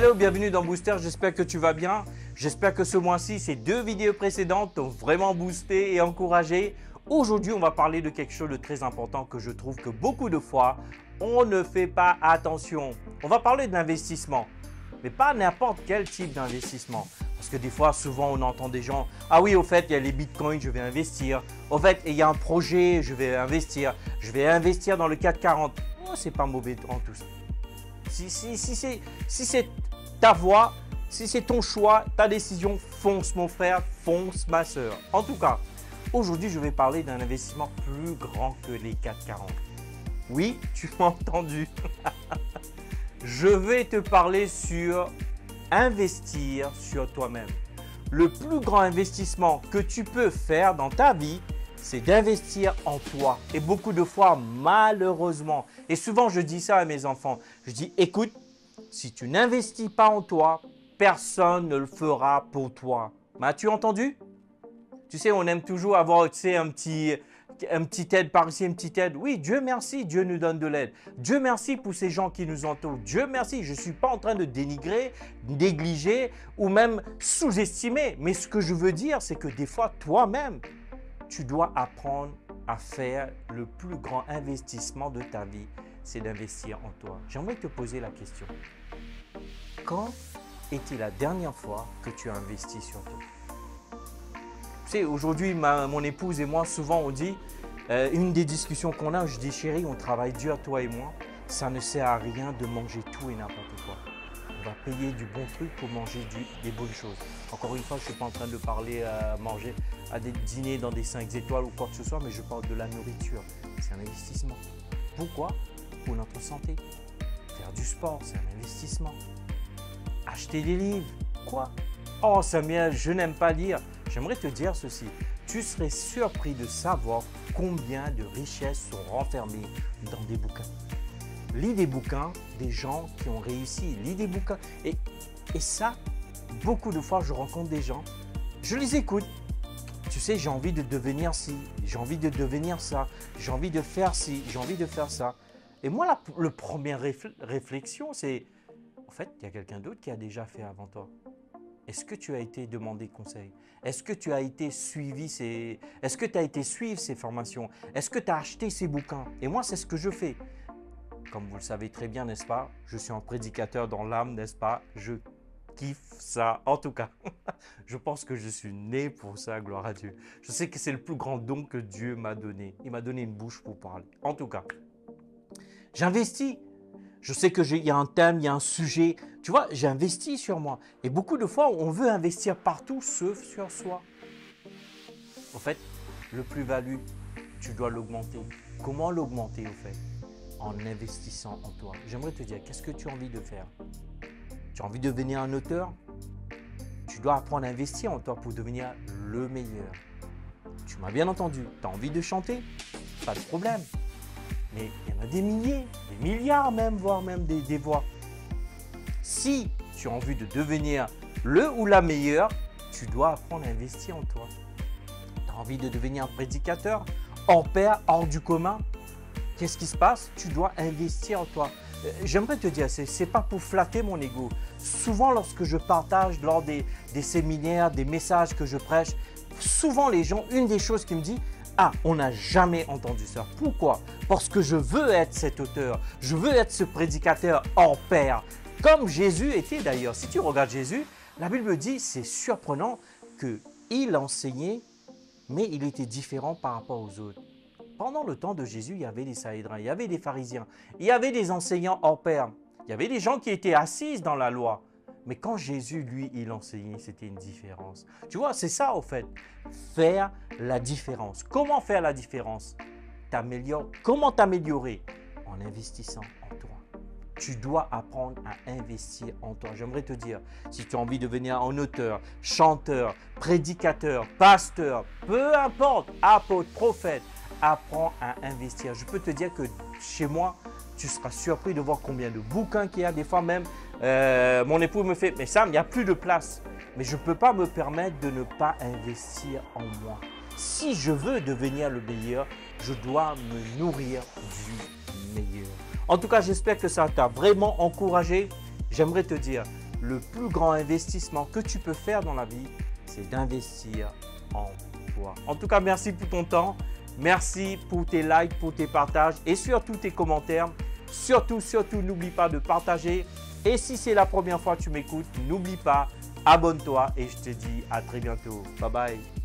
Hello, bienvenue dans Booster, j'espère que tu vas bien. J'espère que ce mois-ci, ces 2 vidéos précédentes t'ont vraiment boosté et encouragé. Aujourd'hui, on va parler de quelque chose de très important que je trouve que beaucoup de fois, on ne fait pas attention. On va parler d'investissement, mais pas n'importe quel type d'investissement. Parce que des fois, souvent, on entend des gens « Ah oui, au fait, il y a les bitcoins, je vais investir. Au fait, il y a un projet, je vais investir. Je vais investir dans le CAC 40. » Oh, c'est pas mauvais en tout ça. Si c'est ta voie, si c'est ton choix, ta décision, fonce mon frère, fonce ma soeur. En tout cas, aujourd'hui, je vais parler d'un investissement plus grand que les CAC 40. Oui, tu m'as entendu. Je vais te parler sur investir sur toi-même. Le plus grand investissement que tu peux faire dans ta vie, c'est d'investir en toi. Et beaucoup de fois, malheureusement, et souvent je dis ça à mes enfants, je dis écoute, si tu n'investis pas en toi, personne ne le fera pour toi. M'as-tu entendu? Tu sais, on aime toujours avoir un petit aide par ici, une petite aide. Oui, Dieu merci, Dieu nous donne de l'aide. Dieu merci pour ces gens qui nous entourent. Dieu merci, je ne suis pas en train de dénigrer, négliger ou même sous-estimer. Mais ce que je veux dire, c'est que des fois, toi-même, tu dois apprendre à faire le plus grand investissement de ta vie, c'est d'investir en toi. J'aimerais te poser la question. Quand était la dernière fois que tu as investi sur toi? Tu sais, aujourd'hui, mon épouse et moi, souvent on dit, une des discussions qu'on a, je dis chérie, on travaille dur, toi et moi, ça ne sert à rien de manger tout et n'importe quoi. On va payer du bon truc pour manger des bonnes choses. Encore une fois, je ne suis pas en train de parler à manger à des dîners dans des 5 étoiles ou quoi que ce soit, mais je parle de la nourriture. C'est un investissement. Pourquoi? Pour notre santé. Faire du sport, c'est un investissement. Acheter des livres. Quoi? Oh Samuel, je n'aime pas lire. J'aimerais te dire ceci. Tu serais surpris de savoir combien de richesses sont renfermées dans des bouquins. Lis des bouquins des gens qui ont réussi. Lis des bouquins. Et ça, beaucoup de fois, je rencontre des gens, je les écoute. Tu sais, j'ai envie de devenir ci, j'ai envie de devenir ça, j'ai envie de faire ci, j'ai envie de faire ça. Et moi, la première réflexion, c'est, en fait, il y a quelqu'un d'autre qui a déjà fait avant toi. Est-ce que tu as été demandé conseil? Est-ce que tu as été suivi Est-ce que tu as été suivre ces formations? Est-ce que tu as acheté ces bouquins? Et moi, c'est ce que je fais. Comme vous le savez très bien, n'est-ce pas? Je suis un prédicateur dans l'âme, n'est-ce pas? Je kiffe ça. En tout cas, je pense que je suis né pour ça, gloire à Dieu. Je sais que c'est le plus grand don que Dieu m'a donné. Il m'a donné une bouche pour parler. En tout cas, j'investis. Je sais qu'il y a un thème, il y a un sujet. Tu vois, j'investis sur moi. Et beaucoup de fois, on veut investir partout, sauf sur soi. En fait, le plus-value, tu dois l'augmenter. Comment l'augmenter, au fait? En investissant en toi. J'aimerais te dire, qu'est-ce que tu as envie de faire? Tu as envie de devenir un auteur? Tu dois apprendre à investir en toi pour devenir le meilleur. Tu m'as bien entendu. Tu as envie de chanter? Pas de problème. Mais il y en a des milliers, des milliards même, voire même des voix. Si tu as envie de devenir le ou la meilleure, tu dois apprendre à investir en toi. Tu as envie de devenir un prédicateur hors pair, hors du commun? Qu'est-ce qui se passe? Tu dois investir en toi. J'aimerais te dire, ce n'est pas pour flatter mon ego. Souvent, lorsque je partage lors des séminaires, des messages que je prêche, souvent les gens, une des choses qui me disent, ah, on n'a jamais entendu ça. Pourquoi? Parce que je veux être cet auteur. Je veux être ce prédicateur hors pair. Comme Jésus était d'ailleurs. Si tu regardes Jésus, la Bible dit, c'est surprenant qu'il enseignait, mais il était différent par rapport aux autres. Pendant le temps de Jésus, il y avait des Sanhédrins, il y avait des pharisiens, il y avait des enseignants hors pair, il y avait des gens qui étaient assis dans la loi. Mais quand Jésus, lui, il enseignait, c'était une différence. Tu vois, c'est ça au fait, faire la différence. Comment faire la différence? Comment t'améliorer? En investissant en toi. Tu dois apprendre à investir en toi. J'aimerais te dire, si tu as envie de devenir un auteur, chanteur, prédicateur, pasteur, peu importe, apôtre, prophète, apprends à investir. Je peux te dire que chez moi, tu seras surpris de voir combien de bouquins qu'il y a. Des fois même, mon époux me fait « Mais Sam, il n'y a plus de place. » Mais je ne peux pas me permettre de ne pas investir en moi. Si je veux devenir le meilleur, je dois me nourrir du meilleur. En tout cas, j'espère que ça t'a vraiment encouragé. J'aimerais te dire, le plus grand investissement que tu peux faire dans la vie, c'est d'investir en toi. En tout cas, merci pour ton temps. Merci pour tes likes, pour tes partages et surtout tes commentaires. Surtout, n'oublie pas de partager. Et si c'est la première fois que tu m'écoutes, n'oublie pas, abonne-toi et je te dis à très bientôt. Bye bye.